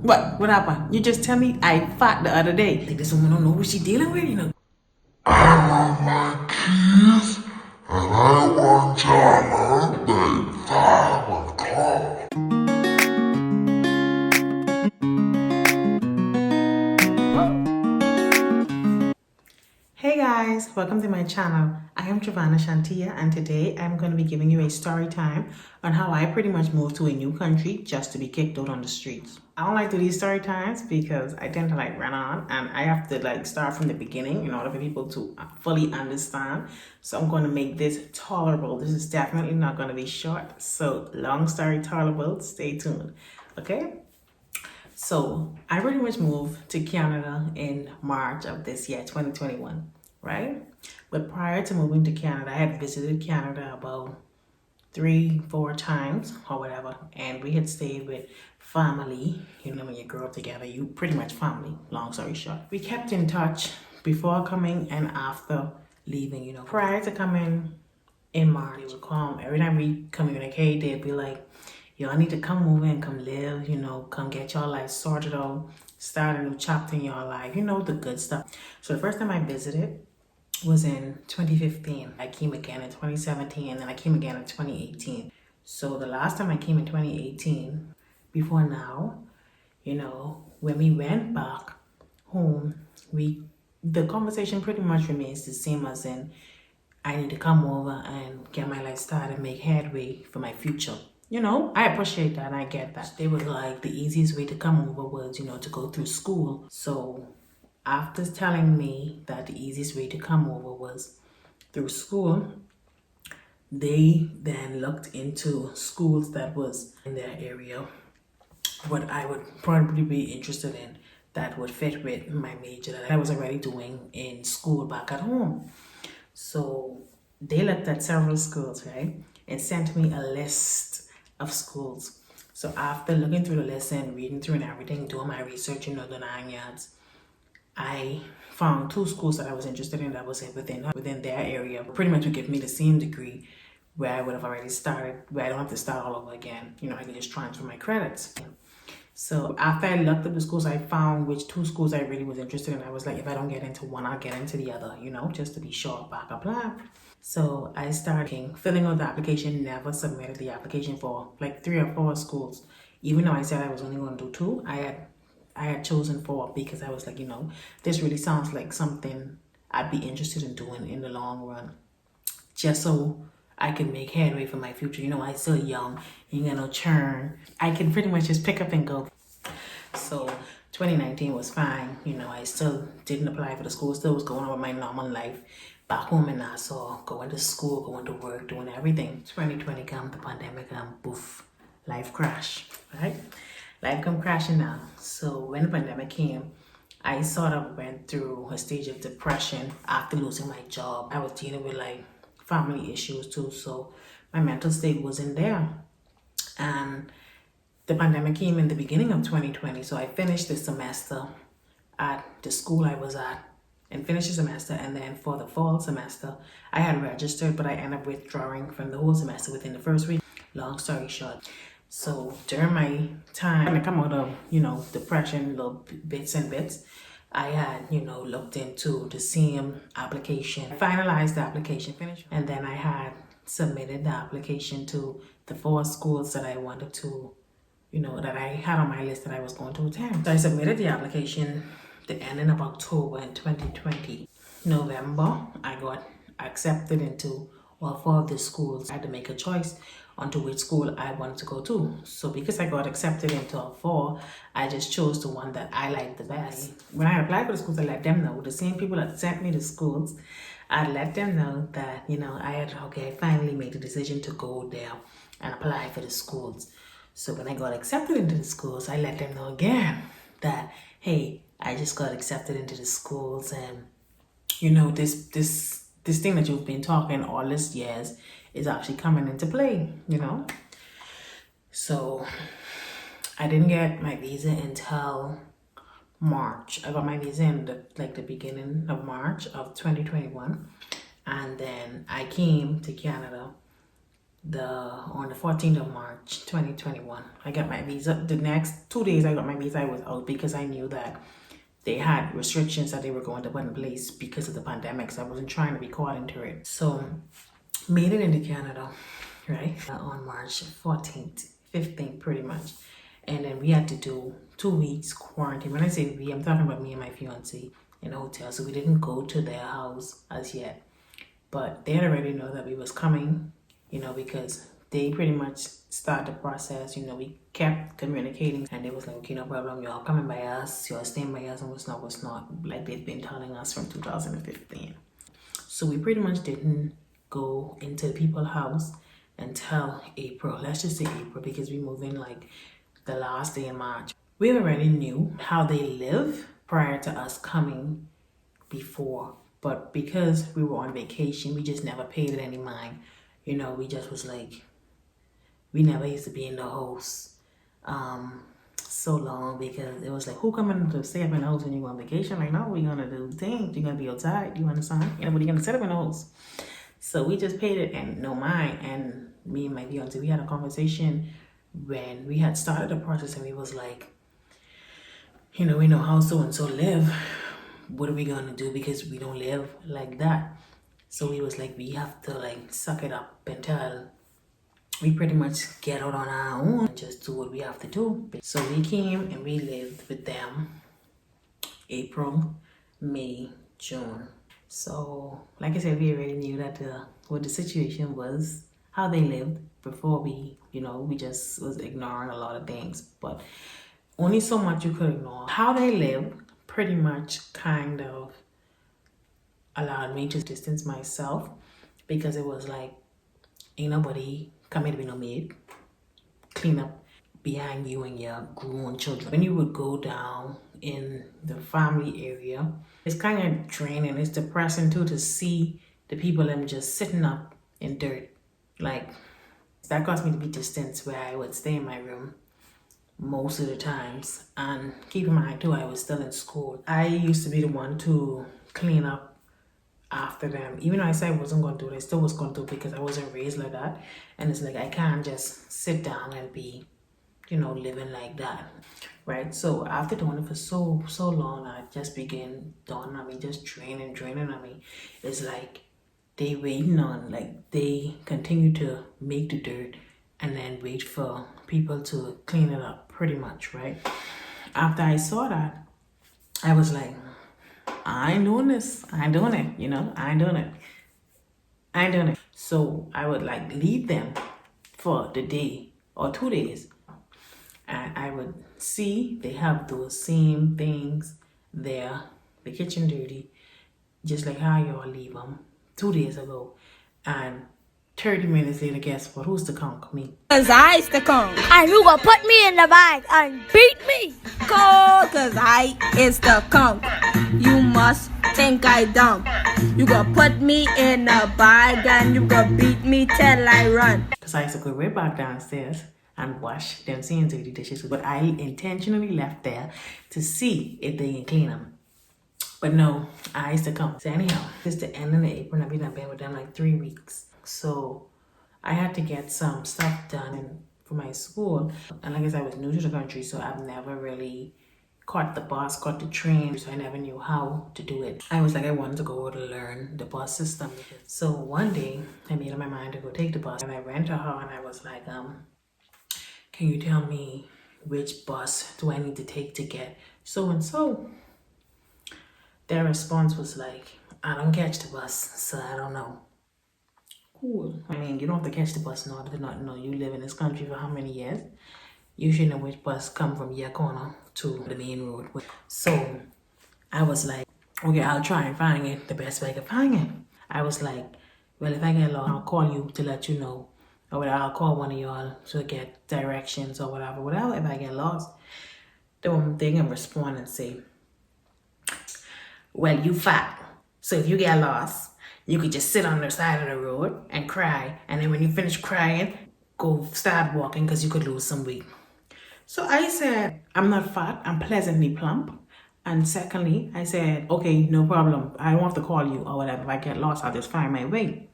What happened? You just tell me I fought the other day. Like this woman don't know who she dealing with, you know. I want my keys and I want y'all by 5 o'clock. Hey guys, welcome to my channel. I am TrevannaShantia and today I'm going to be giving you a story time on how I pretty much moved to a new country just to be kicked out on the streets. I don't like to do these story times because I tend to like run on and I have to like start from the beginning in order for people to fully understand. So I'm going to make this tolerable. This is definitely not going to be short. So long story tolerable, stay tuned. Okay? So I pretty much moved to Canada in March of this year, 2021, right? But prior to moving to Canada, I had visited Canada about 3-4 times or whatever, and we had stayed with family. You know, when you grow up together, you pretty much family, long story short. We kept in touch before coming and after leaving, you know. Prior to coming in March, they would come. Every time we communicate, they'd be like, y'all need to come over and come live, you know, come get your life sorted out, start a new chapter in your life, you know, the good stuff. So the first time I visited was in 2015. I came again in 2017, and then I came again in 2018. So the last time I came in 2018, before now, you know, when we went back home, the conversation pretty much remains the same as in, I need to come over and get my life started, make headway for my future. You know, I appreciate that and I get that. They were like, the easiest way to come over was, you know, to go through school. So after telling me that the easiest way to come over was through school, they then looked into schools that was in their area, what I would probably be interested in that would fit with my major that I was already doing in school back at home. So they looked at several schools, right? And sent me a list of schools. So after looking through the list and reading through and everything, doing my research, you know, the 9 yards, I found 2 schools that I was interested in that was within their area. Pretty much would give me the same degree where I would have already started, where I don't have to start all over again. You know, I can just transfer my credits. So after I looked up the schools, I found which 2 schools I really was interested in. I was like, if I don't get into one, I'll get into the other, you know, just to be sure, backup plan. So I started filling out the application, never submitted the application for like 3 or 4 schools. Even though I said I was only going to do 2, I had chosen 4 because I was like, you know, this really sounds like something I'd be interested in doing in the long run, just so I can make headway for my future. You know, I still young, ain't got no churn. I can pretty much just pick up and go. So 2019 was fine. You know, I still didn't apply for the school, still was going on with my normal life back home in Nassau, going to school, going to work, doing everything. 2020 come, the pandemic come, poof, life crash, right? Life come crashing now. So when the pandemic came, I sort of went through a stage of depression after losing my job. I was dealing with like family issues too, so my mental state wasn't there. And the pandemic came in the beginning of 2020, so I finished the semester at the school I was at and finished the semester, and then for the fall semester I had registered, but I ended up withdrawing from the whole semester within the first week. Long story short, so during my time to come out of, you know, depression, little bits and bits, I had, you know, looked into the same application, finalized the application, finished, and then I had submitted the application to the 4 schools that I wanted to, you know, that I had on my list that I was going to attend. So I submitted the application the ending of October in 2020. November, I got accepted into all 4 of the schools. I had to make a choice onto which school I wanted to go to. So because I got accepted into all 4, I just chose the one that I liked the best. When I applied for the schools, I let them know, the same people that sent me the schools, I let them know that, you know, I finally made the decision to go there and apply for the schools. So when I got accepted into the schools, I let them know again that, hey, I just got accepted into the schools, and you know, this thing that you've been talking all these years is actually coming into play, you know. So I didn't get my visa until March. I got my visa in the beginning of March of 2021, and then I came to Canada on the 14th of March 2021. I got my visa. The next 2 days I got my visa, I was out because I knew that they had restrictions that they were going to put in place because of the pandemic. So I wasn't trying to be caught into it. So made it into Canada, right? On March 14th, 15th, pretty much. And then we had to do 2 weeks quarantine. When I say we, I'm talking about me and my fiance in a hotel. So we didn't go to their house as yet. But they had already know that we was coming, because they pretty much started the process. We kept communicating and they was like, okay, no problem, y'all coming by us, y'all staying by us, and what's not, like they've been telling us from 2015. So we pretty much didn't go into the people's house until April. Let's just say April, because we moved in like the last day in March. We already knew how they live prior to us coming before, but because we were on vacation, we just never paid it any mind. We just was like, we never used to be in the house so long, because it was like, who coming to stay up in the house when you go on vacation? Like, no, we're gonna do things, you're gonna be outside, you understand? But you're gonna set up in the house. So we just paid it and no mind. And me and my fiance, we had a conversation when we had started the process, and we was like, we know how so and so live. What are we gonna do, because we don't live like that? So we was like, we have to like suck it up until we pretty much get out on our own and just do what we have to do. So we came and we lived with them April, May, June. So like I said, we already knew that what the situation was, how they lived before we just was ignoring a lot of things, but only so much you could ignore. How they live pretty much kind of allowed me to distance myself, because it was like, ain't nobody coming to be no maid, clean up behind you and your grown children. When you would go down in the family area, it's kind of draining. It's depressing too, to see the people them just sitting up in dirt. Like, that caused me to be distanced, where I would stay in my room most of the times. And keep in mind too, I was still in school. I used to be the one to clean up after them. Even though I said I wasn't going to do it, I still was going to do it, because I wasn't raised like that. And it's like, I can't just sit down and be, living like that, right? So after doing it for so long, I just began dawning on me, just draining on me. It's like they waiting on, like they continue to make the dirt and then wait for people to clean it up, pretty much, right? After I saw that, I was like, I ain't doing this. I ain't doing it, I ain't doing it. So I would like leave them for the day or 2 days. And I would see they have those same things there, the kitchen dirty, just like how y'all leave them 2 days ago. And 30 minutes later, guess what? Who's the conk? Me. Cause I's the conk. And you gonna put me in the bag and beat me. Cause I is the conk. You must think I dumb. You gonna put me in a bag and you gonna beat me till I run. Cause I used to go right back downstairs and wash them same dirty dishes. But I intentionally left there to see if they can clean them. But no, I used to come. So anyhow, it's the end of the April. I've been with them like 3 weeks. So I had to get some stuff done for my school. And like I said, I was new to the country, so I've never really caught the bus, caught the train, so I never knew how to do it. I was like, I wanted to go to learn the bus system. So one day, I made up my mind to go take the bus. And I went to her and I was like, can you tell me which bus do I need to take to get so and so? Their response was like, I don't catch the bus, so I don't know. Cool. I mean, you don't have to catch the bus in order to not know. You live in this country for how many years? You should know which bus come from your corner to the main road. So I was like, okay, I'll try and find it the best way I can find it. I was like, well, if I get lost, I'll call you to let you know. Or I'll call one of y'all to get directions or whatever. If I get lost, the one thing and respond and say, well, you fat. So if you get lost, you could just sit on the side of the road and cry. And then when you finish crying, go start walking, because you could lose some weight. So I said, I'm not fat, I'm pleasantly plump. And secondly, I said, okay, no problem. I don't have to call you or whatever. If I get lost, I'll just find my way.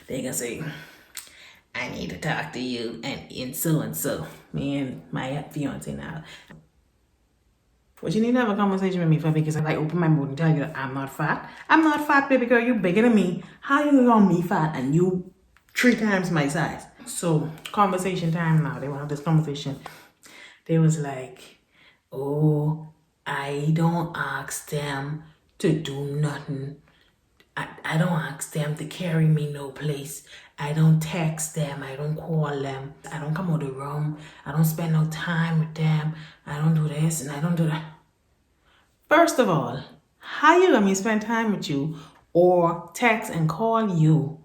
They can say, I need to talk to you and so. Me and my fiance now. But you need to have a conversation with me for because I open my mouth and tell you that I'm not fat. I'm not fat, baby girl. You bigger than me. How you gonna me fat and you 3 times my size? So conversation time now. They want to have this conversation. They was like, oh, I don't ask them to do nothing. I don't ask them to carry me no place. I don't text them. I don't call them. I don't come out the room. I don't spend no time with them. I don't do this and I don't do that. First of all, how you let me spend time with you or text and call you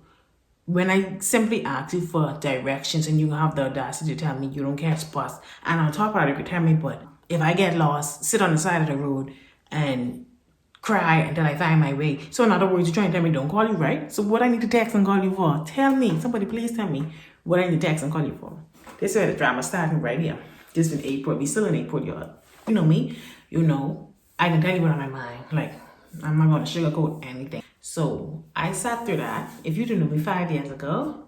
when I simply ask you for directions and you have the audacity to tell me you don't catch bus? And on top of it, you could tell me, but if I get lost, sit on the side of the road and cry until I find my way. So in other words, you're trying to tell me don't call you, right? So what I need to text and call you for? Tell me. Somebody please tell me what I need to text and call you for. This is where the drama starting right here. This is in April. We still in April, y'all. You know me. You know, I can tell you what on my mind. Like, I'm not going to sugarcoat anything. So I sat through that. If you didn't know me 5 years ago,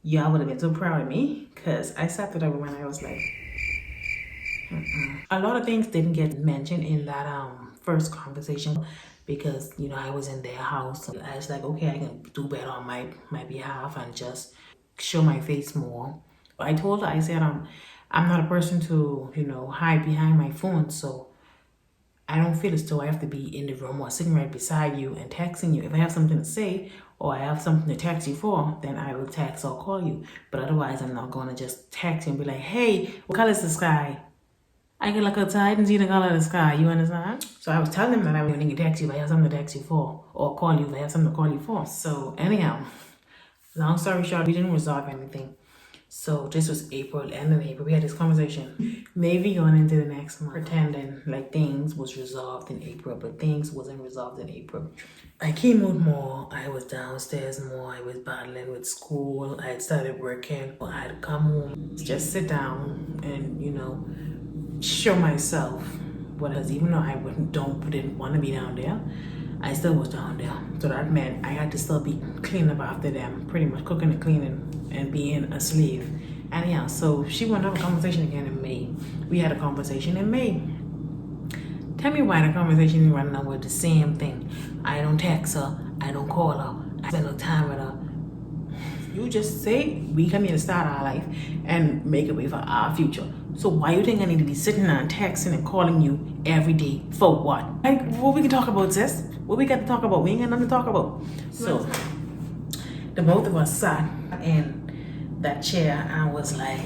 y'all would have been so proud of me because I sat through that when I was like, A lot of things didn't get mentioned in that first conversation because, you know, I was in their house. I was like, okay, I can do better on my behalf and just show my face more. I told her, I said, I'm not a person to, you know, hide behind my phone. So I don't feel as though I have to be in the room or sitting right beside you and texting you. If I have something to say or I have something to text you for, then I will text or call you. But otherwise, I'm not going to just text you and be like, hey, what color is the sky? I can look outside and see the color of the sky, you understand? So I was telling them that I was going to text you if I have something to text you for, or call you if I have something to call you for. So anyhow, long story short, we didn't resolve anything. So this was April, end of April. We had this conversation. Maybe going into the next month, pretending like things was resolved in April, but things wasn't resolved in April. I came out more. I was downstairs more. I was battling with school. I had started working. I had come home, just sit down and, you know, show myself what is, even though I didn't want to be down there, I still was down there. So that meant I had to still be cleaning up after them, pretty much cooking and cleaning and being a slave. Anyhow, so she wanted to have a conversation again in May. We had a conversation in May. Tell me why the conversation is running on with the same thing. I don't text her, I don't call her, I spend no time with her. You just say we come here to start our life and make a way for our future. So why you think I need to be sitting there and texting and calling you every day for what? Like, what we can talk about, sis? What we got to talk about? We ain't got nothing to talk about. So the both of us sat in that chair and was like,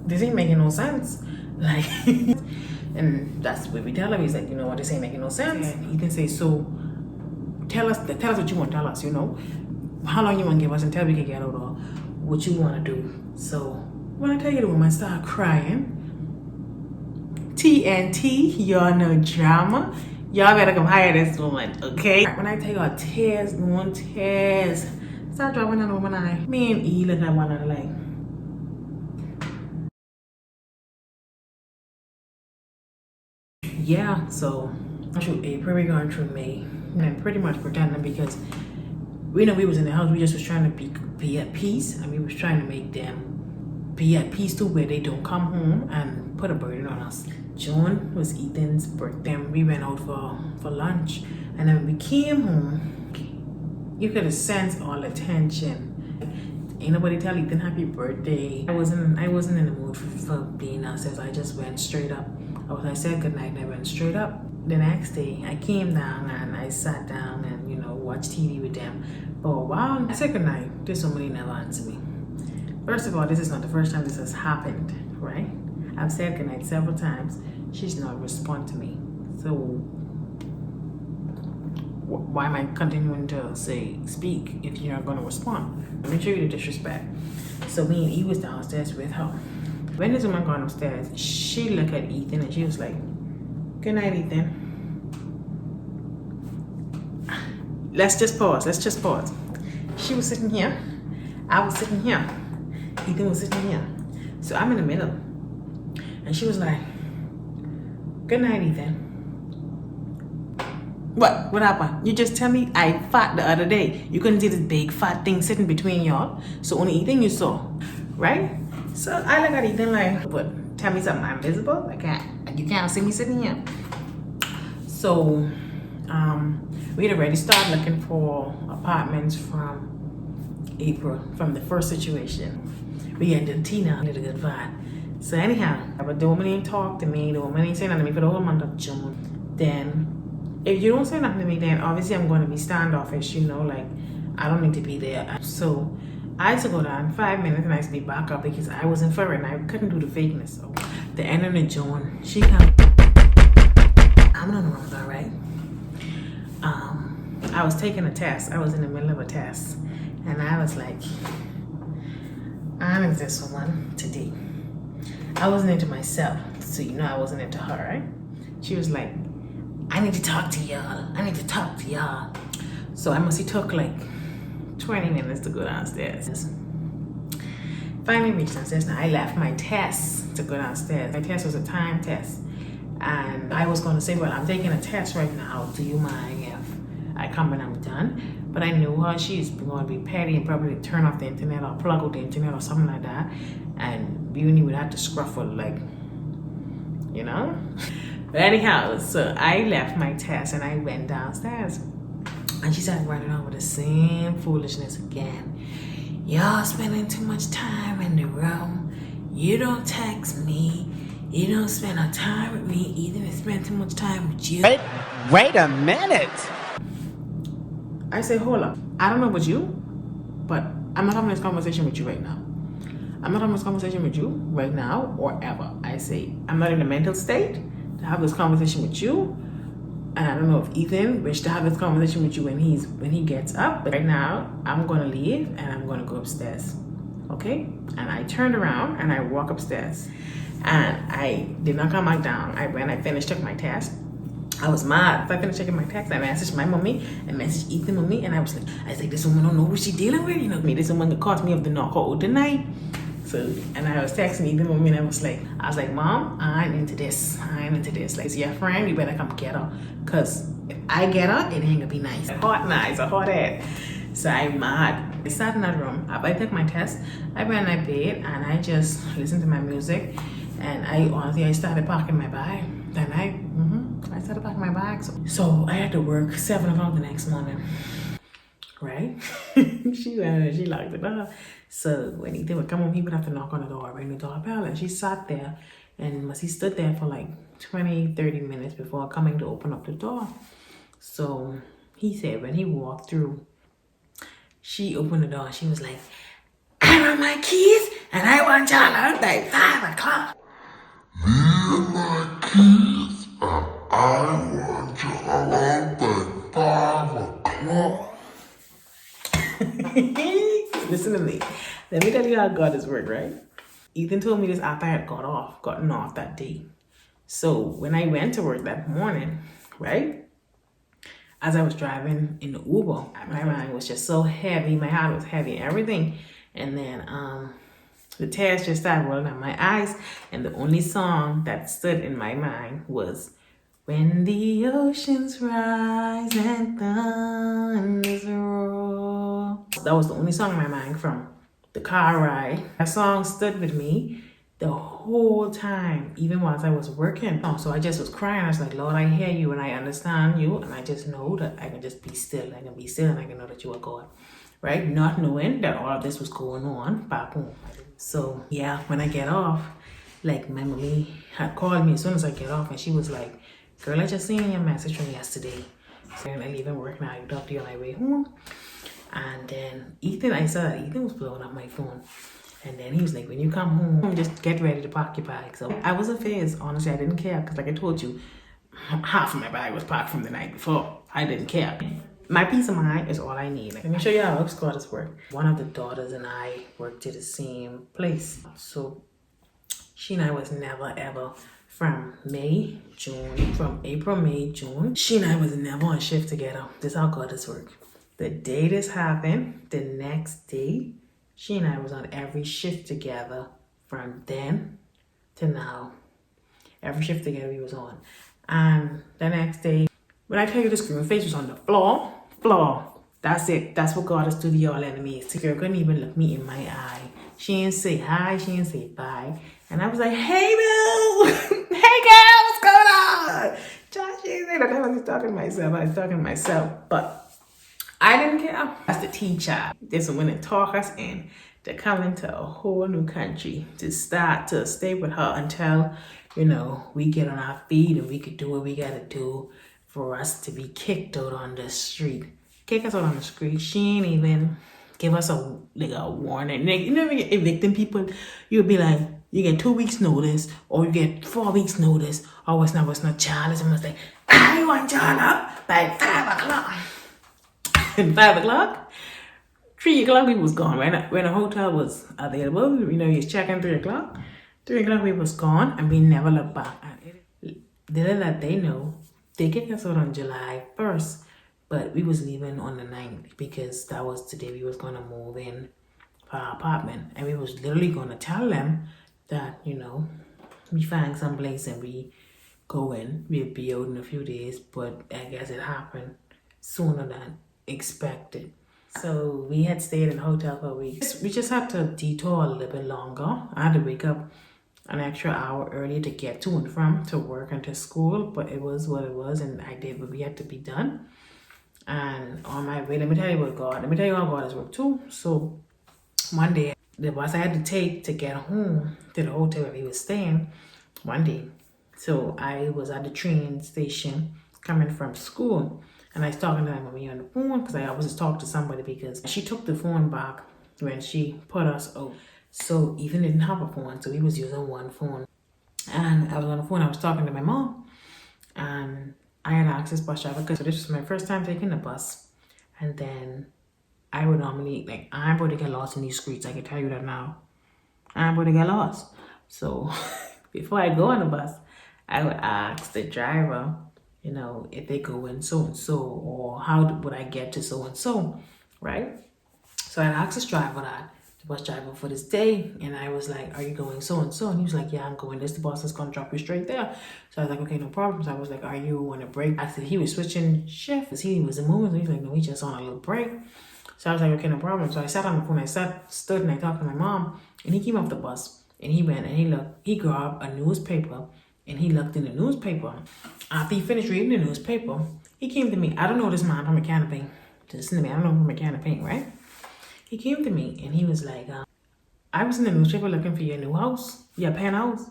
this ain't making no sense. Like, and that's what we tell him. He's like, you know what, this ain't making no sense. And Ethan says, so tell us what you want to tell us, you know. How long you want to give us until we can get out or what you want to do. So when I tell you the woman start crying, TNT, y'all know drama. Y'all better come hire this woman, okay? When I tell you all tears, no tears, start dropping on the woman eye. Me and E look at one another like, yeah, so through April, we're going through May. And pretty much pretending because we know we was in the house, we just was trying to be at peace, and we was trying to make them be at peace too, where they don't come home and put a burden on us. June was Ethan's birthday. We went out for lunch, and then when we came home, you could have sensed all the tension. Ain't nobody tell Ethan happy birthday. I wasn't in the mood for being upset. I just went straight up. I said goodnight and I went straight up. The next day, I came down and I sat down and, you know, watched TV with them for a while. I said goodnight. This somebody never answered me. First of all, this is not the first time this has happened, right? I've said goodnight several times. She's not responding to me. So why am I continuing to speak if you're not going to respond? Make sure you disrespect. So me and E was downstairs with her. When this woman gone upstairs, she looked at Ethan and she was like, good night, Ethan. Let's just pause. She was sitting here. I was sitting here. Ethan was sitting here. So I'm in the middle. And she was like, good night, Ethan. What happened? You just tell me I fought the other day. You couldn't see this big fat thing sitting between y'all. So only Ethan you saw, right? So I look at Ethan like, but tell me something, I'm visible? You can't see me sitting here. So we had already started looking for apartments from April, from the first situation. We ended Tina, did a good vibe. So anyhow, but the woman ain't talk to me, the woman ain't say nothing to me for the whole month of June. Then if you don't say nothing to me, then obviously I'm going to be standoffish, you know, like I don't need to be there. So I had to go down 5 minutes and I had to be back up because I wasn't for it and I couldn't do the fakeness. So the end of the June, she come. I'm on the wrong side, right? I was taking a test. I was in the middle of a test and I was like, I'm into this woman today. I wasn't into myself, so you know I wasn't into her, right? She was like, I need to talk to y'all. I need to talk to y'all. So I must have took like 20 minutes to go downstairs. Finally reached downstairs. Now I left my test to go downstairs. My test was a time test. And I was going to say, well, I'm taking a test right now. Do you mind if I come when I'm done? But I knew her. She's going to be petty and probably turn off the internet or plug out the internet or something like that. And Uni would have to scruffle, like, you know? But anyhow, so I left my test and I went downstairs. And she started running on with the same foolishness again. Y'all spending too much time in the room. You don't text me. You don't spend no time with me. Either spend too much time with you. Wait a minute. I say, hold up. I don't know about you, but I'm not having this conversation with you right now. I'm not having this conversation with you right now or ever. I say, I'm not in a mental state to have this conversation with you. And I don't know if Ethan wished to have this conversation with you when he gets up. But right now, I'm going to leave and I'm going to go upstairs. Okay? And I turned around and I walk upstairs. And I did not come back down. When I finished taking my test, I was mad. If I finished taking my test, I messaged my mommy and messaged Ethan mommy, and I was like, this woman don't know who she dealing with. You know, this woman that caught me up the knock out tonight. So, and I was texting Ethan mommy, and I was like, Mom, I ain't into this. Like, is your friend? You better come get her, cause if I get her, it ain't gonna be nice. A hot head. So I'm mad. I sat in that room. After I took my test, I went in my bed and I just listened to my music. And I started packing my bag. Then I started packing my bag. So I had to work 7 o'clock the next morning, right? She locked the door. So when Ethan would come home, he would have to knock on the door, ring the doorbell. And she sat there and she stood there for like 20, 30 minutes before coming to open up the door. So he said when he walked through, she opened the door. She was like, I want my keys and I want y'all out by 5 o'clock. Leave my keys and I want y'all out by 5 o'clock. Listen to me. Let me tell you how God is work, right? Ethan told me this after I had gotten off that day. So when I went to work that morning, right? As I was driving in the Uber, my mind was just so heavy. My heart was heavy and everything. And then the tears just started rolling down my eyes. And the only song that stood in my mind was When the Oceans Rise and Thunders Roll. That was the only song in my mind from the car ride. That song stood with me the whole time, even while I was working. So I just was crying. I was like, Lord, I hear you and I understand you. And I just know that I can just be still. I can be still and I can know that you are God. Right? Not knowing that all of this was going on back home. So yeah, when I get off, like my mommy had called me as soon as I get off and she was like, girl, I just seen your message from yesterday. So I'm leaving work now. You talk to you on my way home. And then Ethan, I saw that Ethan was blowing up my phone. And then he was like, when you come home, just get ready to pack your bag. So I was a phase. Honestly, I didn't care. Because like I told you, half of my bag was packed from the night before. I didn't care. My peace of mind is all I need. Let me show you how Scottish work. One of the daughters and I worked at the same place. So she and I was never ever from April, May, June. She and I was never on shift together. This is how Scottish work. The day this happened, the next day, she and I was on every shift together from then to now. Every shift together we was on. And the next day, When I tell you the screaming face was on the floor. That's it. That's what God is to the all enemies. The girl couldn't even look me in my eye. She didn't say hi. She didn't say bye. And I was like, hey, boo. Hey, girl, what's going on? Josh, she didn't say that. I was talking to myself. I was talking to myself. But I didn't care. That's the teacher. This is when it talk us in to come into a whole new country, to start to stay with her until, you know, we get on our feet and we could do what we got to do for us to be kicked out on the street. Kick us out on the street. She ain't even give us a warning. Like, you know, when you're evicting people, you'll be like, you get 2 weeks notice, or you get 4 weeks notice, or what's not child. It's almost like, I want John up by 5 o'clock. And 5 o'clock, 3 o'clock we was gone. When the hotel was available, you know, you check in 3 o'clock. 3 o'clock we was gone, and we never looked back. Little that they know, they kicked us out on July 1st. But we was leaving on the 9th because that was the day we was going to move in for our apartment. And we was literally going to tell them that, you know, we find some place and we go in. We'll be out in a few days. But I guess it happened sooner than expected. So we had stayed in the hotel for a week. We just had to detour a little bit longer. I had to wake up an extra hour earlier to get to and from to work and to school. But it was what it was, and I did what we had to be done. And on my way, let me tell you about God. Let me tell you how God has worked too. So one day, the bus I had to take to get home to the hotel where we were staying one day. So I was at the train station coming from school. And I was talking to my mommy on the phone because I always talk to somebody because she took the phone back when she put us out. So Ethan didn't have a phone, so he was using one phone. And I was on the phone, I was talking to my mom. And I had asked this bus driver because this was my first time taking the bus. And then I would normally, like, I'm going to get lost in these streets. I can tell you that now. I'm going to get lost. So before I go on the bus, I would ask the driver, you know, if they go in so-and-so, or how would I get to so-and-so, right? So I asked this driver that, the bus driver for this day, and I was like, are you going so-and-so? And he was like, yeah, I'm going this. The bus is going to drop you straight there. So I was like, okay, no problem. So I was like, are you on a break? I said, he was switching shifts. He was moving. So he's like, no, he's just on a little break. So I was like, okay, no problem. So I sat on the phone. I stood and I talked to my mom, and he came off the bus, and he went and he looked. He grabbed a newspaper, and he looked in the newspaper. After he finished reading the newspaper, he came to me. I don't know this man from a can of paint. Listen to me. I don't know him from a can of paint, right? He came to me and he was like, I was in the newspaper looking for your new house, your penthouse.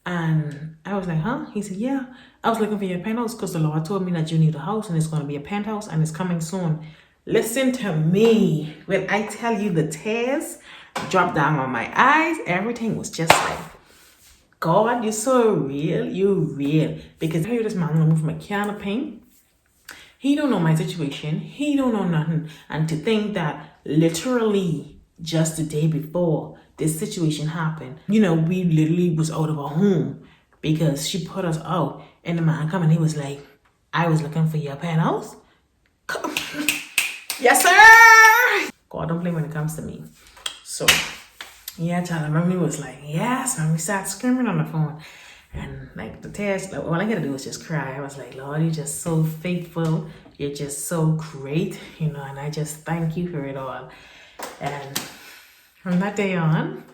And I was like, huh? He said, yeah, I was looking for your penthouse because the Lord told me that you need a house and it's going to be a penthouse and it's coming soon. Listen to me. When I tell you the tears dropped down on my eyes, everything was just like, God, you're so real. You're real. Because I hear this man coming from a can of paint. He don't know my situation. He don't know nothing. And to think that literally just the day before this situation happened, you know, we literally was out of our home because she put us out. And the man come and he was like, I was looking for your penthouse. Yes, sir. God don't play when it comes to me. So, yeah, child, I remember he was like, yes. And we started screaming on the phone. And like the tears, like, all I gotta do is just cry. I was like, Lord, you're just so faithful. You're just so great, you know, and I just thank you for it all. And from that day on,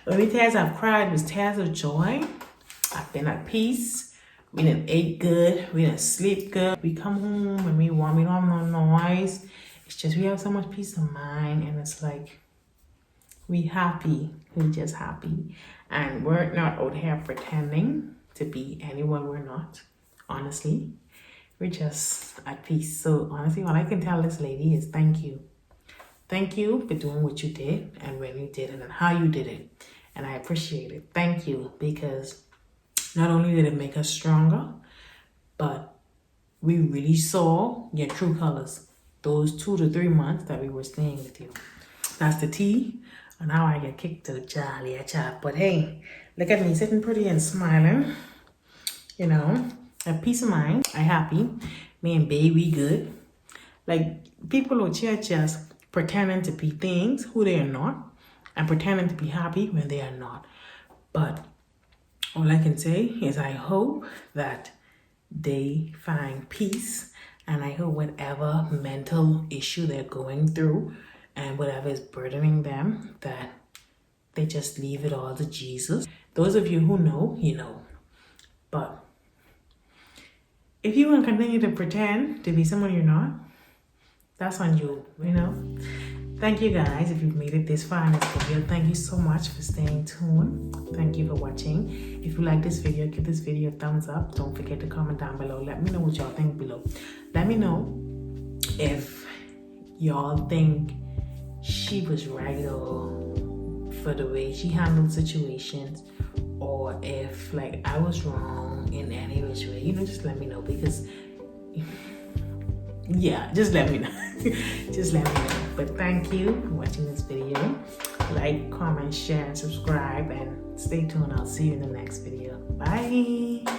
only tears I've cried was tears of joy. I've been at peace. We didn't eat good. We didn't sleep good. We come home and we don't have no noise. It's just we have so much peace of mind, and it's like we happy. We just happy. And we're not out here pretending to be anyone we're not. Honestly, we're just at peace. So honestly, all I can tell this lady is thank you. Thank you for doing what you did and when you did it and how you did it. And I appreciate it. Thank you, because not only did it make us stronger, but we really saw your true colors those 2 to 3 months that we were staying with you. That's the tea. And now I get kicked to the jolly chat. But hey, look at me sitting pretty and smiling. You know, have peace of mind. I happy. Me and baby good. Like, people out here just pretending to be things who they are not, and pretending to be happy when they are not. But all I can say is I hope that they find peace, and I hope whatever mental issue they're going through and whatever is burdening them, that they just leave it all to Jesus. Those of you who know, you know. But if you want to continue to pretend to be someone you're not, that's on you, you know. Thank you guys if you've made it this far in this video. Thank you so much for staying tuned. Thank you for watching. If you like this video, give this video a thumbs up. Don't forget to comment down below. Let me know what y'all think below. Let me know if y'all think she was right or for the way she handled situations, or if like I was wrong in any which way. You know, just let me know, because yeah, just let me know. Just let me know. But thank you for watching this video. Like, comment, share, and subscribe, and stay tuned. I'll see you in the next video. Bye.